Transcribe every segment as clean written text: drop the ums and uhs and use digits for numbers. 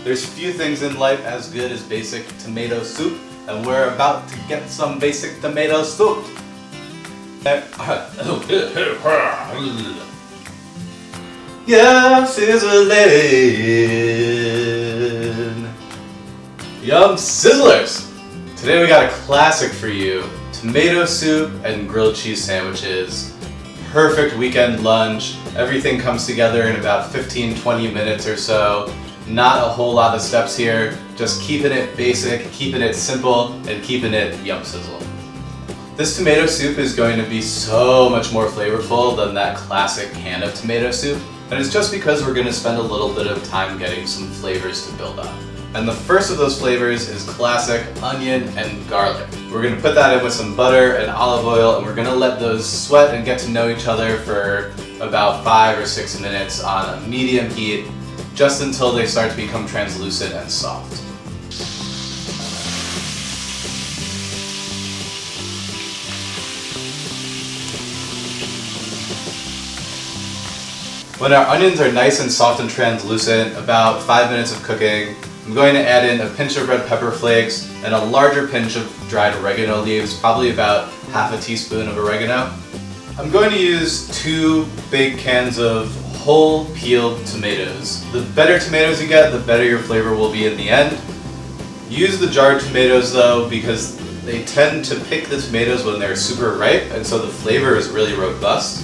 There's few things in life as good as basic tomato soup, and we're about to get some basic tomato soup. YumSizzling! YumSizzlers! Today we got a classic for you. Tomato soup and grilled cheese sandwiches. Perfect weekend lunch. Everything comes together in about 15-20 minutes or so. Not a whole lot of steps here. Just keeping it basic, keeping it simple, and keeping it YumSizzle. This tomato soup is going to be so much more flavorful than that classic can of tomato soup. And it's just because we're going to spend a little bit of time getting some flavors to build up. And the first of those flavors is classic onion and garlic. We're going to put that in with some butter and olive oil, and we're going to let those sweat and get to know each other for about 5 or 6 minutes on a medium heat, just until they start to become translucent and soft. When our onions are nice and soft and translucent, about 5 minutes of cooking, I'm going to add in a pinch of red pepper flakes and a larger pinch of dried oregano leaves, probably about half a teaspoon of oregano. I'm going to use 2 big cans of whole peeled tomatoes. The better tomatoes you get, the better your flavor will be in the end. Use the jarred tomatoes though, because they tend to pick the tomatoes when they're super ripe, and so the flavor is really robust.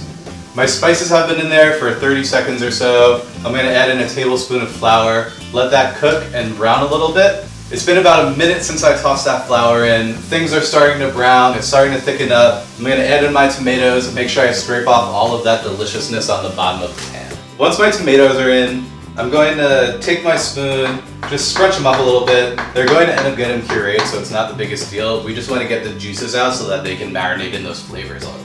My spices have been in there for 30 seconds or so. I'm going to add in a tablespoon of flour, let that cook and brown a little bit. It's been about a minute since I tossed that flour in. Things are starting to brown, it's starting to thicken up. I'm going to add in my tomatoes and make sure I scrape off all of that deliciousness on the bottom of the pan. Once my tomatoes are in, I'm going to take my spoon, just scrunch them up a little bit. They're going to end up getting pureed, so it's not the biggest deal. We just want to get the juices out so that they can marinate in those flavors a little.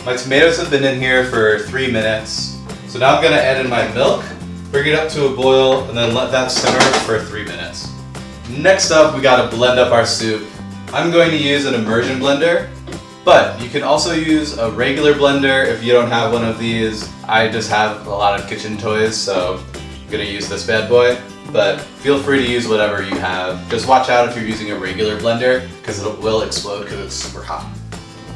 My tomatoes have been in here for 3 minutes. So now I'm going to add in my milk, bring it up to a boil, and then let that simmer for 3 minutes. Next up, we got to blend up our soup. I'm going to use an immersion blender, but you can also use a regular blender if you don't have one of these. I just have a lot of kitchen toys, so I'm going to use this bad boy. But feel free to use whatever you have. Just watch out if you're using a regular blender, because it will explode because it's super hot.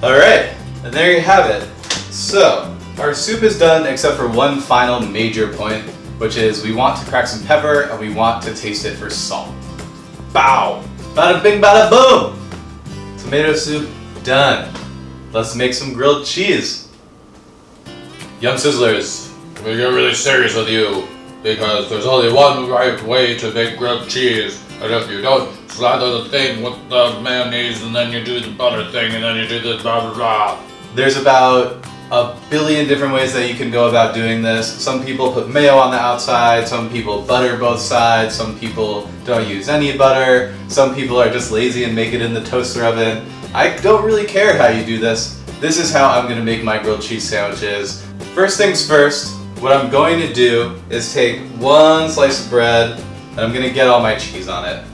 Alright, and there you have it. So, our soup is done except for one final major point, which is we want to crack some pepper and we want to taste it for salt. Bow! Bada bing bada boom! Tomato soup done. Let's make some grilled cheese. YumSizzlers, we get really serious with you because there's only one right way to make grilled cheese. And if you don't slather the thing with the mayonnaise and then you do the butter thing and then you do the blah blah blah. There's about a billion different ways that you can go about doing this. Some people put mayo on the outside, some people butter both sides, some people don't use any butter, some people are just lazy and make it in the toaster oven. I don't really care how you do this. This is how I'm going to make my grilled cheese sandwiches. First things first, what I'm going to do is take 1 slice of bread and I'm going to get all my cheese on it.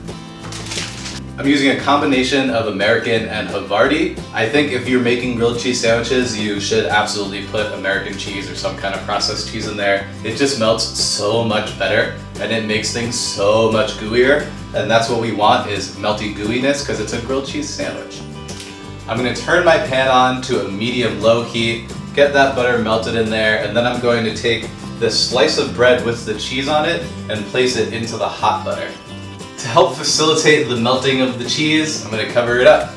I'm using a combination of American and Havarti. I think if you're making grilled cheese sandwiches, you should absolutely put American cheese or some kind of processed cheese in there. It just melts so much better and it makes things so much gooier. And that's what we want, is melty gooiness, because it's a grilled cheese sandwich. I'm going to turn my pan on to a medium-low heat, get that butter melted in there, and then I'm going to take this slice of bread with the cheese on it and place it into the hot butter. To help facilitate the melting of the cheese, I'm going to cover it up.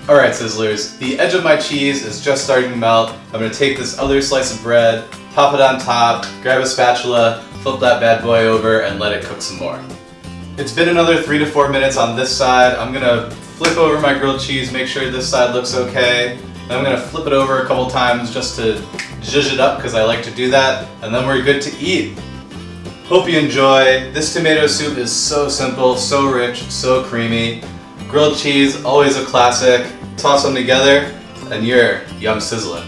Alright Sizzlers, the edge of my cheese is just starting to melt. I'm going to take this other slice of bread, pop it on top, grab a spatula, flip that bad boy over, and let it cook some more. It's been another 3 to 4 minutes on this side. I'm going to flip over my grilled cheese, make sure this side looks okay. Then I'm going to flip it over a couple times just to zhuzh it up, because I like to do that, and then we're good to eat. Hope you enjoy. This tomato soup is so simple, so rich, so creamy. Grilled cheese, always a classic. Toss them together and you're YumSizzling.